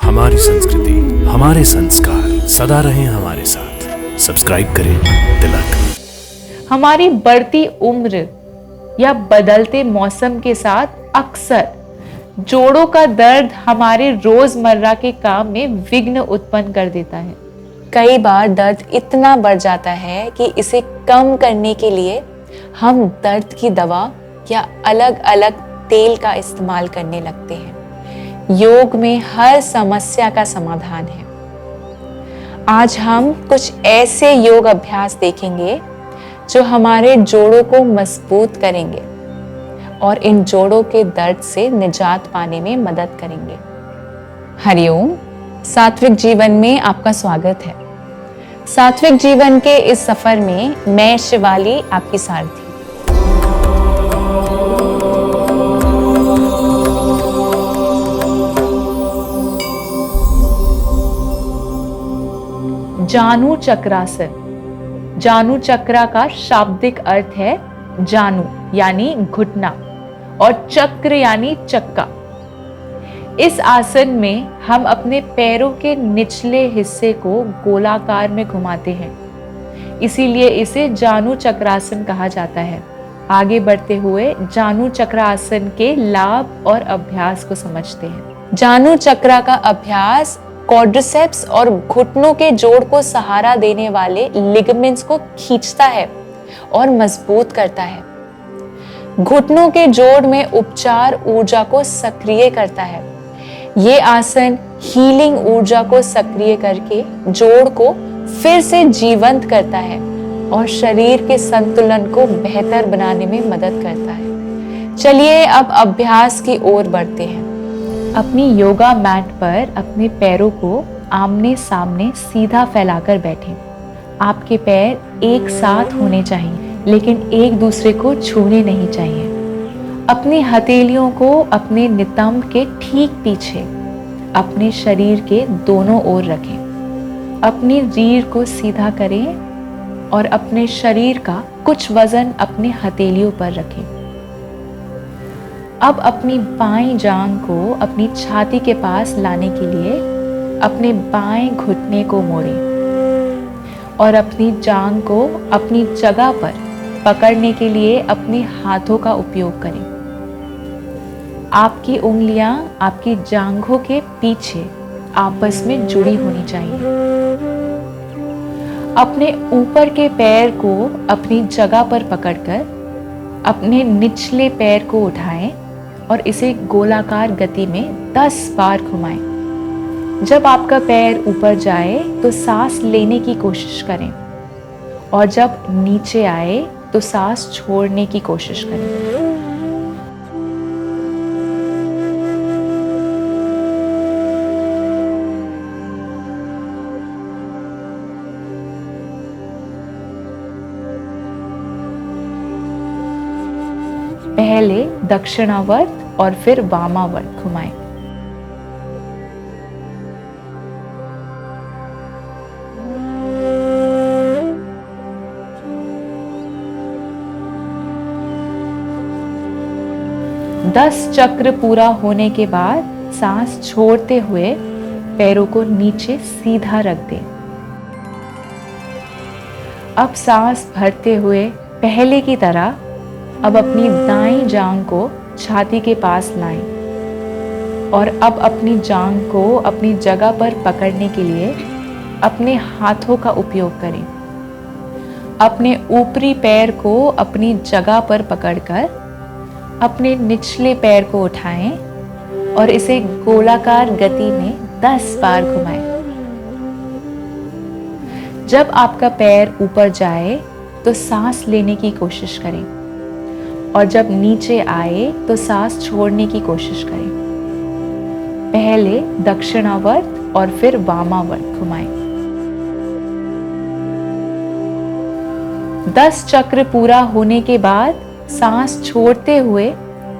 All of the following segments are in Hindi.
हमारी संस्कृति, हमारे संस्कार सदा रहें हमारे साथ। सब्सक्राइब करें तिलक। हमारी बढ़ती उम्र या बदलते मौसम के साथ अक्सर जोड़ों का दर्द हमारे रोजमर्रा के काम में विघ्न उत्पन्न कर देता है। कई बार दर्द इतना बढ़ जाता है कि इसे कम करने के लिए हम दर्द की दवा या अलग अलग तेल का इस्तेमाल करने लगते हैं। योग में हर समस्या का समाधान है। आज हम कुछ ऐसे योग अभ्यास देखेंगे जो हमारे जोड़ों को मजबूत करेंगे और इन जोड़ों के दर्द से निजात पाने में मदद करेंगे। हरिओम, सात्विक जीवन में आपका स्वागत है। सात्विक जीवन के इस सफर में मैं शिवाली आपकी सारथी। जानु चक्रासन। जानु चक्रा का शाब्दिक अर्थ है जानु यानी घुटना और चक्र यानी चक्का। इस आसन में हम अपने पैरों के निचले हिस्से को गोलाकार में घुमाते हैं, इसीलिए इसे जानु चक्रासन कहा जाता है। आगे बढ़ते हुए जानु चक्रासन के लाभ और अभ्यास को समझते हैं। जानु चक्रा का अभ्यास क्वाड्रिसेप्स और घुटनों के जोड़ को सहारा देने वाले लिगामेंट्स को खींचता है और मजबूत करता है। घुटनों के जोड़ में उपचार ऊर्जा को सक्रिय करता है। ये आसन हीलिंग ऊर्जा को सक्रिय करके जोड़ को फिर से जीवंत करता है और शरीर के संतुलन को बेहतर बनाने में मदद करता है। चलिए अब अभ्यास की ओर बढ़ते हैं। अपनी योगा मैट पर अपने पैरों को आमने सामने सीधा फैलाकर बैठें। आपके पैर एक साथ होने चाहिए, लेकिन एक दूसरे को छूने नहीं चाहिए। अपनी हथेलियों को अपने नितंब के ठीक पीछे अपने शरीर के दोनों ओर रखें। अपनी रीढ़ को सीधा करें और अपने शरीर का कुछ वजन अपने हथेलियों पर रखें। अब अपनी बाईं जांघ को अपनी छाती के पास लाने के लिए अपने बाएं घुटने को मोड़ें और अपनी जांघ को अपनी जगह पर पकड़ने के लिए अपने हाथों का उपयोग करें। आपकी उंगलियां आपकी जांघों के पीछे आपस में जुड़ी होनी चाहिए। अपने ऊपर के पैर को अपनी जगह पर पकड़कर अपने निचले पैर को उठाएं और इसे गोलाकार गति में 10 बार घुमाएं। जब आपका पैर ऊपर जाए तो सांस लेने की कोशिश करें और जब नीचे आए तो सांस छोड़ने की कोशिश करें। पहले दक्षिणावर्त और फिर वामावर्त घुमाएं। दस चक्र पूरा होने के बाद सांस छोड़ते हुए पैरों को नीचे सीधा रख दें। अब सांस भरते हुए पहले की तरह अब अपनी दाईं जांघ को छाती के पास लाएं और अब अपनी जांघ को अपनी जगह पर पकड़ने के लिए अपने हाथों का उपयोग करें। अपने ऊपरी पैर को अपनी जगह पर पकड़कर अपने निचले पैर को उठाएं और इसे गोलाकार गति में 10 बार घुमाएं। जब आपका पैर ऊपर जाए तो सांस लेने की कोशिश करें और जब नीचे आए तो सांस छोड़ने की कोशिश करें। पहले दक्षिणावर्त और फिर वामावर्त घुमाएं। 10 चक्र पूरा होने के बाद सांस छोड़ते हुए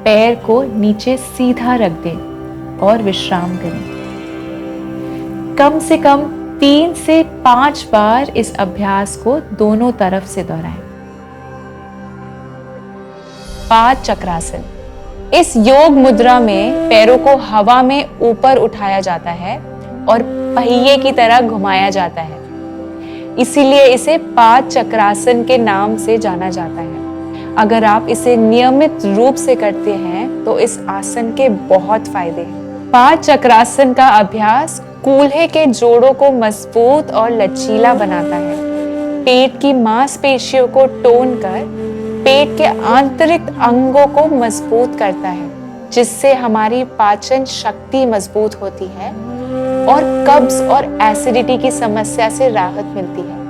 पैर को नीचे सीधा रख दें और विश्राम करें। कम से कम 3 से 5 बार इस अभ्यास को दोनों तरफ से दोहराएं। पाद चक्रासन। इस योग मुद्रा में पैरों को हवा में ऊपर उठाया जाता है और पहिए की तरह घुमाया जाता है। इसीलिए इसे 5 चक्रासन के नाम से जाना जाता है। अगर आप इसे नियमित रूप से करते हैं तो इस आसन के बहुत फायदे हैं। 5 चक्रासन का अभ्यास कूल्हे के जोड़ों को मजबूत और लचीला बनाता है, पेट की मांसपेशियों को टोन कर पेट के आंतरिक अंगों को मजबूत करता है, जिससे हमारी पाचन शक्ति मजबूत होती है और कब्ज और एसिडिटी की समस्या से राहत मिलती है।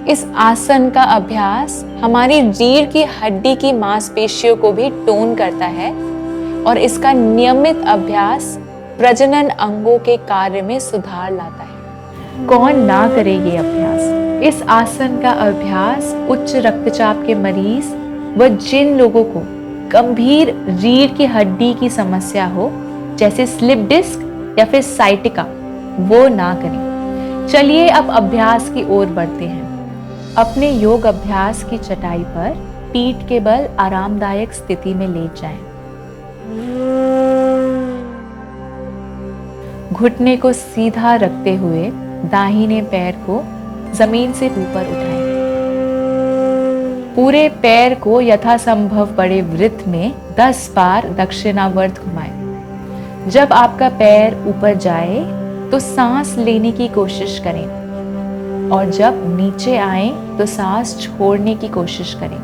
इस आसन का अभ्यास हमारी रीढ़ की हड्डी की मांसपेशियों को भी टोन करता है और इसका नियमित अभ्यास प्रजनन अंगों के कार्य में सुधार लाता है। कौन ना करे ये अभ्यास? इस आसन का अभ्यास उच्च रक्तचाप के मरीज व जिन लोगों को गंभीर रीढ़ की हड्डी की समस्या हो, जैसे स्लिप डिस्क या फिर साइटिका, वो ना करें। चलिए अब अभ्यास की ओर बढ़ते हैं। अपने योग अभ्यास की चटाई पर पीठ के बल आरामदायक स्थिति में लेट जाएं। घुटने को सीधा रखते हुए दाहिने पैर को जमीन से ऊपर उठाएं। पूरे पैर को यथासंभव बड़े वृत्त में 10 बार दक्षिणावर्त घुमाएं। जब आपका पैर ऊपर जाए तो सांस लेने की कोशिश करें और जब नीचे आए तो सांस छोड़ने की कोशिश करें।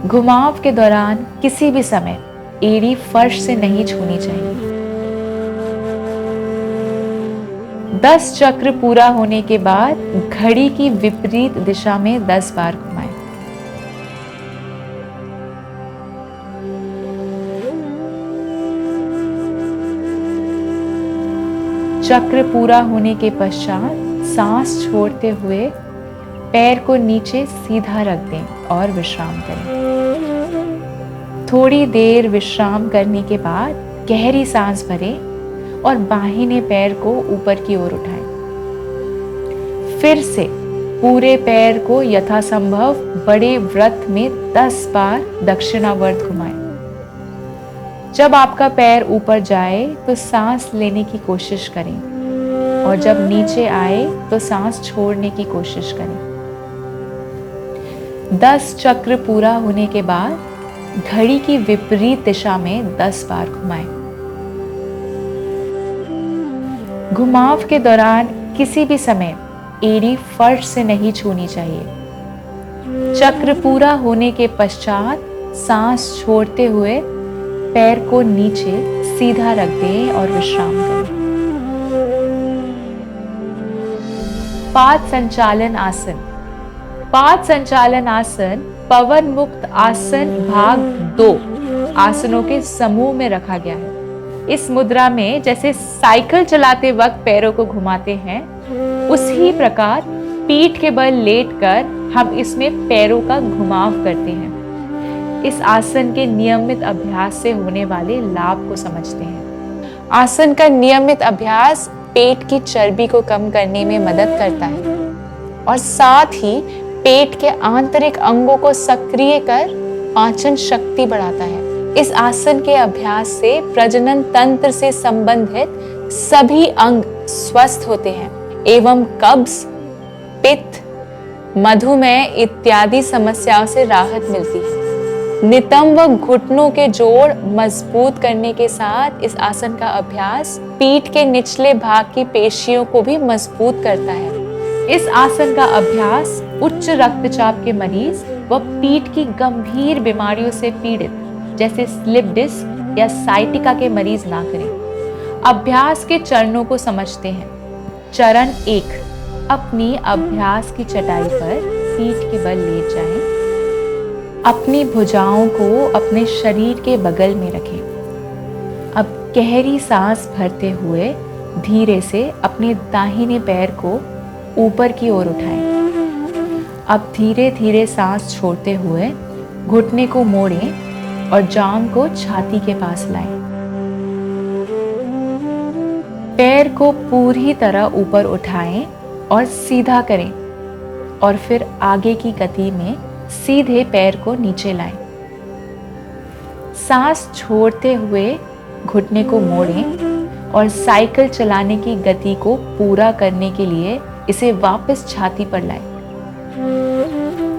घुमाव के दौरान किसी भी समय एड़ी फर्श से नहीं छूनी चाहिए। 10 चक्र पूरा होने के बाद घड़ी की विपरीत दिशा में 10 बार घुमाएं। चक्र पूरा होने के पश्चात सांस छोड़ते हुए पैर को नीचे सीधा रख दें और विश्राम करें। थोड़ी देर विश्राम करने के बाद गहरी सांस भरें और बाहिने पैर को ऊपर की ओर उठाएं। फिर से पूरे पैर को यथासंभव बड़े वृत्त में 10 बार दक्षिणावर्त घुमाएं। जब आपका पैर ऊपर जाए तो सांस लेने की कोशिश करें और जब नीचे आए तो सांस छोड़ने की कोशिश करें। 10 चक्र पूरा होने के बाद घड़ी की विपरीत दिशा में 10 बार घुमाएं। घुमाव के दौरान किसी भी समय एड़ी फर्श से नहीं छूनी चाहिए। चक्र पूरा होने के पश्चात सांस छोड़ते हुए पैर को नीचे सीधा रख दें और विश्राम करें। पाद संचालन आसन। पाद संचालन आसन पवन मुक्त आसन भाग 2 आसनों के समूह में रखा गया है। इस मुद्रा में जैसे साइकिल चलाते वक्त पैरों को घुमाते हैं, उसी प्रकार पीठ के बल लेटकर हम इसमें पैरों का घुमाव करते हैं। इस आसन के नियमित अभ्यास से होने वाले लाभ को समझते हैं। आसन का नियमित अभ्यास पेट की चर्बी को कम करने में मदद करता है और साथ ही पेट के आंतरिक अंगों को सक्रिय कर पाचन शक्ति बढ़ाता है। इस आसन के अभ्यास से प्रजनन तंत्र से संबंधित सभी अंग स्वस्थ होते हैं एवं कब्ज, पित्त, मधुमेह इत्यादि समस्याओं से राहत मिलती है। नितंब व घुटनों के जोड़ मजबूत करने के साथ इस आसन का अभ्यास पीठ के निचले भाग की पेशियों को भी मजबूत करता है। इस आसन का अभ्यास उच्च रक्तचाप के मरीज व पीठ की गंभीर बीमारियों से पीड़ित जैसे स्लिप डिस्क या साइटिका के मरीज ना करें। अभ्यास के चरणों को समझते हैं। चरण 1, अपनी अभ्यास की चटाई पर पीठ के बल लेट जाएं। अपनी भुजाओं को अपने शरीर के बगल में रखें। अब गहरी सांस भरते हुए धीरे से अपने दाहिने पैर को ऊपर की ओर उठाएं। अब धीरे धीरे सांस छोड़ते हुए घुटने को मोड़ें और जांघ को छाती के पास लाएं। पैर को पूरी तरह ऊपर उठाएं और सीधा करें और फिर आगे की गति में सीधे पैर को नीचे लाएं। सांस छोड़ते हुए घुटने को मोड़ें और साइकिल चलाने की गति को पूरा करने के लिए इसे वापस छाती पर लाएं।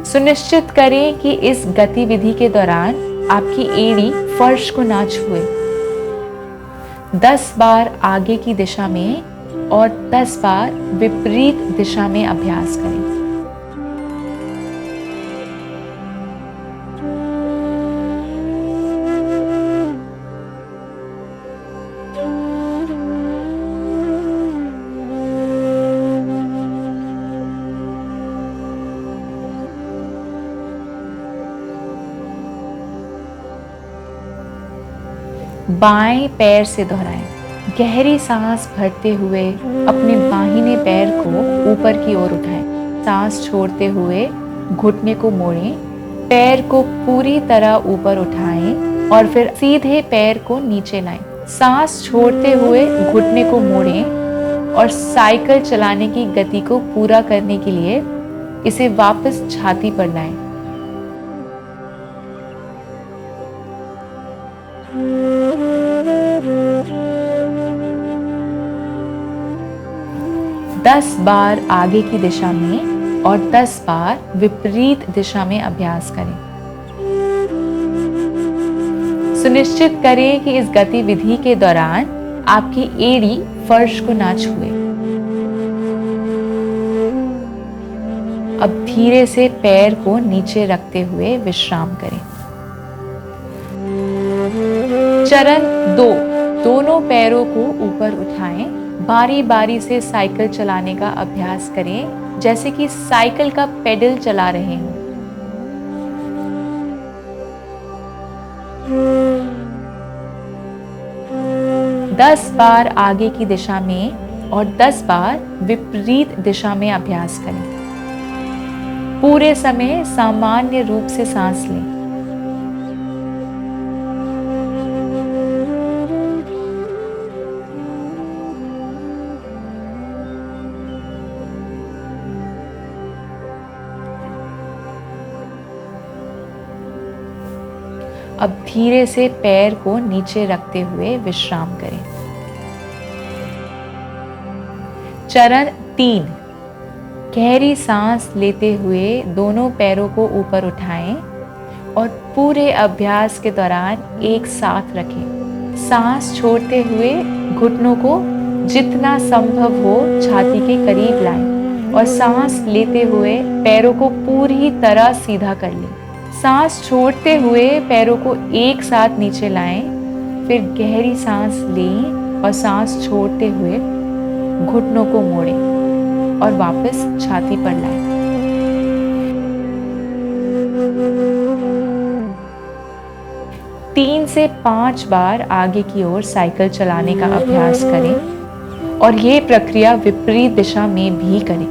सुनिश्चित करें कि इस गतिविधि के दौरान आपकी एड़ी फर्श को ना छुए। 10 बार आगे की दिशा में और 10 बार विपरीत दिशा में अभ्यास करें। बाएं पैर से दोहराएं। गहरी सांस भरते हुए अपने बाहिने पैर को ऊपर की ओर उठाएं। सांस छोड़ते हुए घुटने को मोड़ें। पैर को पूरी तरह ऊपर उठाएं और फिर सीधे पैर को नीचे लाएं। सांस छोड़ते हुए घुटने को मोड़ें और साइकिल चलाने की गति को पूरा करने के लिए इसे वापस छाती पर लाएं। दस बार आगे की दिशा में और 10 बार विपरीत दिशा में अभ्यास करें। सुनिश्चित करें कि इस गतिविधि के दौरान आपकी एड़ी फर्श को ना छुए। अब धीरे से पैर को नीचे रखते हुए विश्राम करें। चरण 2, दोनों पैरों को ऊपर उठाएं। बारी बारी से साइकिल चलाने का अभ्यास करें, जैसे कि साइकिल का पेडल चला रहे हों। दस बार आगे की दिशा में और 10 बार विपरीत दिशा में अभ्यास करें। पूरे समय सामान्य रूप से सांस लें। अब धीरे से पैर को नीचे रखते हुए विश्राम करें। चरण 3, गहरी सांस लेते हुए दोनों पैरों को ऊपर उठाएं और पूरे अभ्यास के दौरान एक साथ रखें। सांस छोड़ते हुए घुटनों को जितना संभव हो छाती के करीब लाएं और सांस लेते हुए पैरों को पूरी तरह सीधा कर लें। सांस छोड़ते हुए पैरों को एक साथ नीचे लाएं, फिर गहरी सांस लें और सांस छोड़ते हुए घुटनों को मोड़ें और वापस छाती पर लाएं। तीन से 5 बार आगे की ओर साइकिल चलाने का अभ्यास करें और ये प्रक्रिया विपरीत दिशा में भी करें।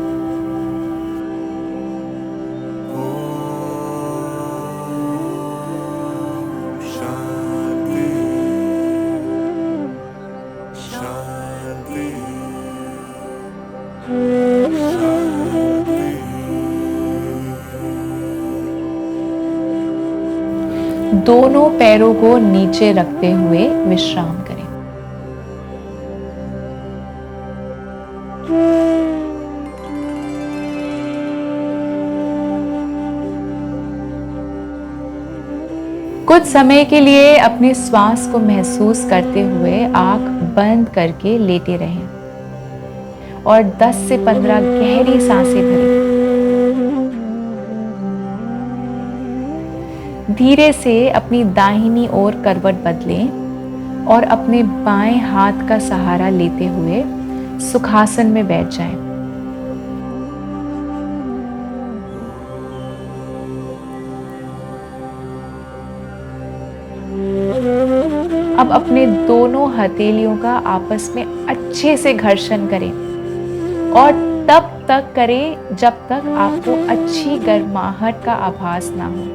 दोनों पैरों को नीचे रखते हुए विश्राम करें। कुछ समय के लिए अपने श्वास को महसूस करते हुए आंख बंद करके लेटे रहें और 10 से 15 गहरी सांसें भरें। धीरे से अपनी दाहिनी ओर करवट बदलें और अपने बाएं हाथ का सहारा लेते हुए सुखासन में बैठ जाएं। अब अपने दोनों हथेलियों का आपस में अच्छे से घर्षण करें और तब तक करें जब तक आपको अच्छी गर्माहट का आभास ना हो।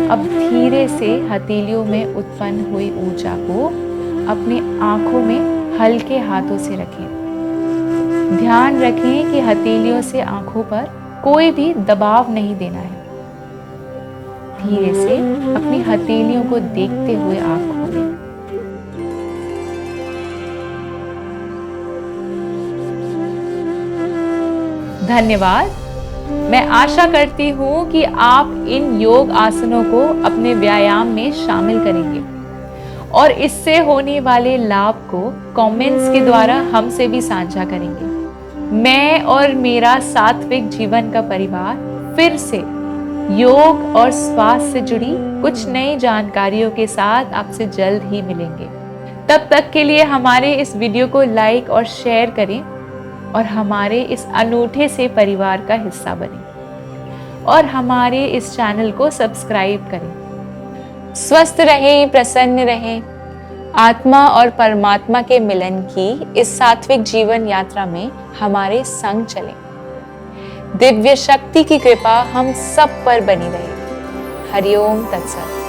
अब धीरे से हथेलियों में उत्पन्न हुई ऊर्जा को अपनी आंखों में हल्के हाथों से रखें। ध्यान रखें कि हथेलियों से आंखों पर कोई भी दबाव नहीं देना है। धीरे से अपनी हथेलियों को देखते हुए आंख खोलें। धन्यवाद। मैं आशा करती हूँ कि आप इन योग आसनों को अपने व्यायाम में शामिल करेंगे और इससे होने वाले लाभ को कमेंट्स के द्वारा हमसे भी साझा करेंगे। मैं और मेरा सात्विक जीवन का परिवार फिर से योग और स्वास्थ्य से जुड़ी कुछ नई जानकारियों के साथ आपसे जल्द ही मिलेंगे। तब तक के लिए हमारे इस वीडियो को लाइक और शेयर करें और हमारे इस अनूठे से परिवार का हिस्सा बनें और हमारे इस चैनल को सब्सक्राइब करें। स्वस्थ रहें, प्रसन्न रहें, आत्मा और परमात्मा के मिलन की इस सात्विक जीवन यात्रा में हमारे संग चलें। दिव्य शक्ति की कृपा हम सब पर बनी रहे। हरिओम तत्सत।